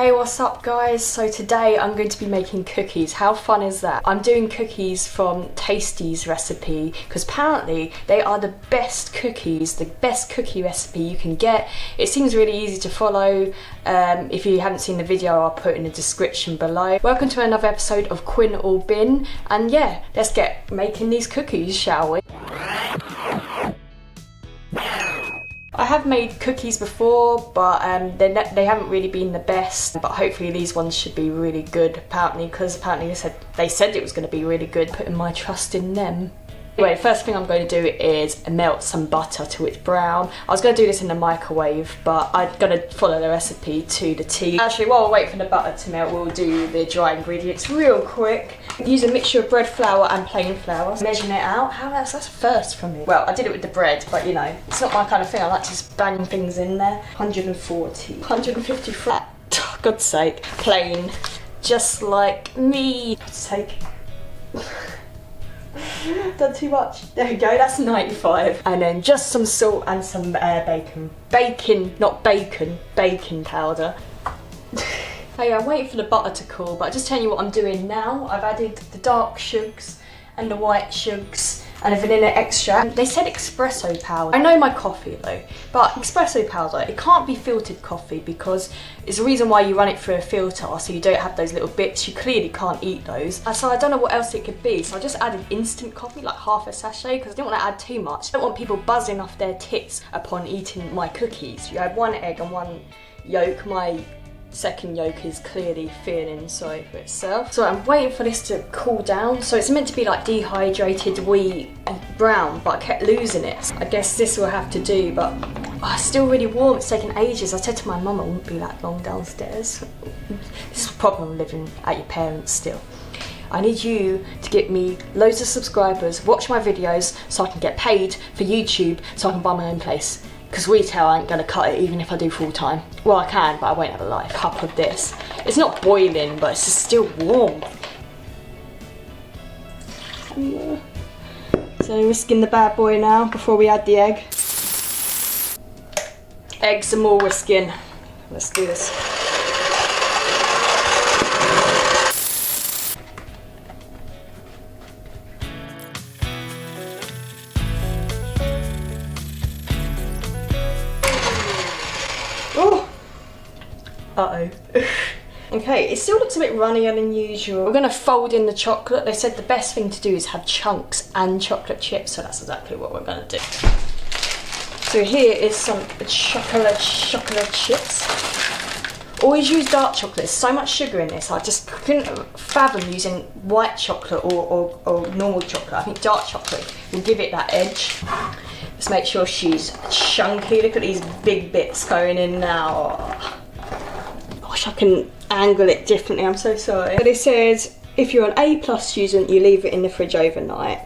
Hey, what's up guys? So today I'm going to be making cookies. How fun is that? I'm doing cookies from Tasty's recipe because apparently they are the best cookies, the best cookie recipe you can get. It seems really easy to follow. If you haven't seen the video, I'll put in the description below. Welcome to another episode of Quinn or Bin, and yeah, let's get making these cookies, shall we? I have made cookies before, but they haven't really been the best. But hopefully these ones should be really good, apparently they said it was going to be really good. Putting my trust in them. Anyway, the first thing I'm going to do is melt some butter till it's brown. I was going to do this in the microwave, but I'm going to follow the recipe to the T. Actually, while we wait for the butter to melt, we'll do the dry ingredients real quick. Use a mixture of bread flour and plain flour. Measuring it out. That's a first for me. Well, I did it with the bread, but you know, it's not my kind of thing. I like to just bang things in there. 140, 150 flat. Oh, God's sake. Plain. Just like me. God's sake. Done too much. There we go, that's 95. And then just some salt and some bacon. Bacon, not bacon, baking powder. Hey, I'm waiting for the butter to cool, but I'll just tell you what I'm doing now. I've added the dark sugars and the white sugars and a vanilla extract. They said espresso powder. I know my coffee though, but espresso powder, it can't be filtered coffee because it's the reason why you run it through a filter, so you don't have those little bits. You clearly can't eat those. So I don't know what else it could be. So I just added instant coffee, like half a sachet, because I didn't want to add too much. I don't want people buzzing off their tits upon eating my cookies. You have one egg and one yolk. My second yolk is clearly feeling sorry for itself. So I'm waiting for this to cool down. So it's meant to be like dehydrated wheat brown, but I kept losing it. So I guess this will have to do, but it's still really warm. It's taking ages. I said to my mum it wouldn't be that long downstairs. This is a problem living at your parents still. I need you to get me loads of subscribers, watch my videos so I can get paid for YouTube so I can buy my own place. Because retail I ain't gonna cut it even if I do full time. Well, I can, but I won't have a life. Cup of this. It's not boiling, but it's just still warm. So whisking the bad boy now before we add the egg. Egg, some more whisking. Let's do this. Uh-oh. Okay, it still looks a bit runnier than usual. We're going to fold in the chocolate. They said the best thing to do is have chunks and chocolate chips, so that's exactly what we're going to do. So here is some chocolate chips. Always use dark chocolate. There's so much sugar in this. I just couldn't fathom using white chocolate or normal chocolate. I think dark chocolate will give it that edge. Let's make sure she's chunky. Look at these big bits going in now. Gosh, I can angle it differently, I'm so sorry. But it says, if you're an A+ student, you leave it in the fridge overnight,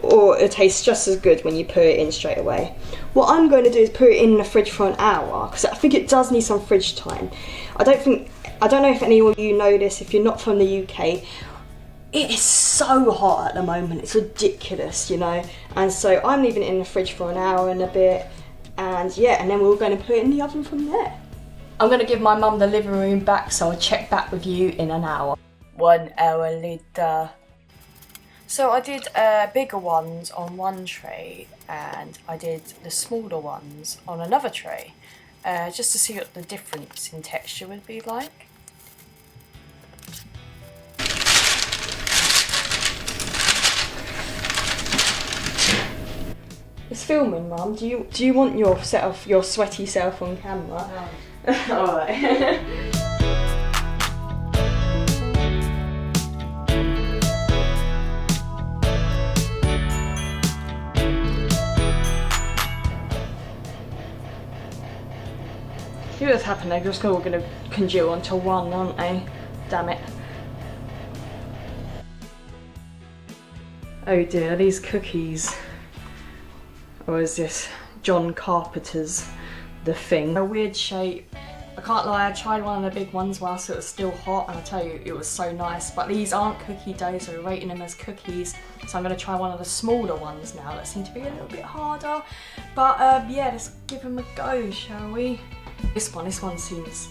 or it tastes just as good when you put it in straight away. What I'm going to do is put it in the fridge for an hour, because I think it does need some fridge time. I don't know if any of you know this, if you're not from the UK, it is so hot at the moment, it's ridiculous, you know, and so I'm leaving it in the fridge for an hour and a bit, and yeah, and then we're going to put it in the oven from there. I'm going to give my mum the living room back, so I'll check back with you in an hour. 1 hour later. So I did bigger ones on one tray, and I did the smaller ones on another tray, just to see what the difference in texture would be like. It's filming, Mum. Do you want your sweaty self on camera? No. Alright. See what's happened, they're just all going to congeal onto one, aren't they? Damn it. Oh dear, are these cookies? Or is this John Carpenter's The Thing? A weird shape. I can't lie, I tried one of the big ones whilst it was still hot, and I tell you, it was so nice. But these aren't cookie dough, so we're rating them as cookies. So I'm going to try one of the smaller ones now that seem to be a little bit harder. But yeah, let's give them a go, shall we? This one seems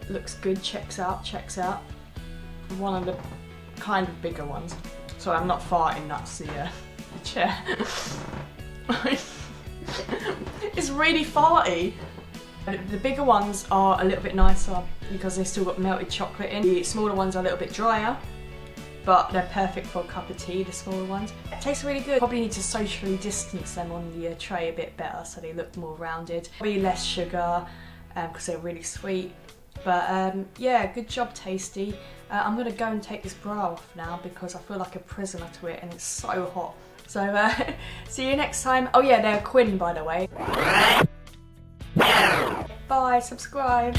looks good, checks out. One of the kind of bigger ones. Sorry, I'm not farting, that's the chair. It's really farty. The bigger ones are a little bit nicer because they've still got melted chocolate in. The smaller ones are a little bit drier, but they're perfect for a cup of tea, the smaller ones. It tastes really good. Probably need to socially distance them on the tray a bit better so they look more rounded. Probably less sugar because they're really sweet. But yeah, good job, Tasty. I'm gonna go and take this bra off now because I feel like a prisoner to it and it's so hot. So see you next time. Oh yeah, they're Quinn, by the way. Bye, subscribe.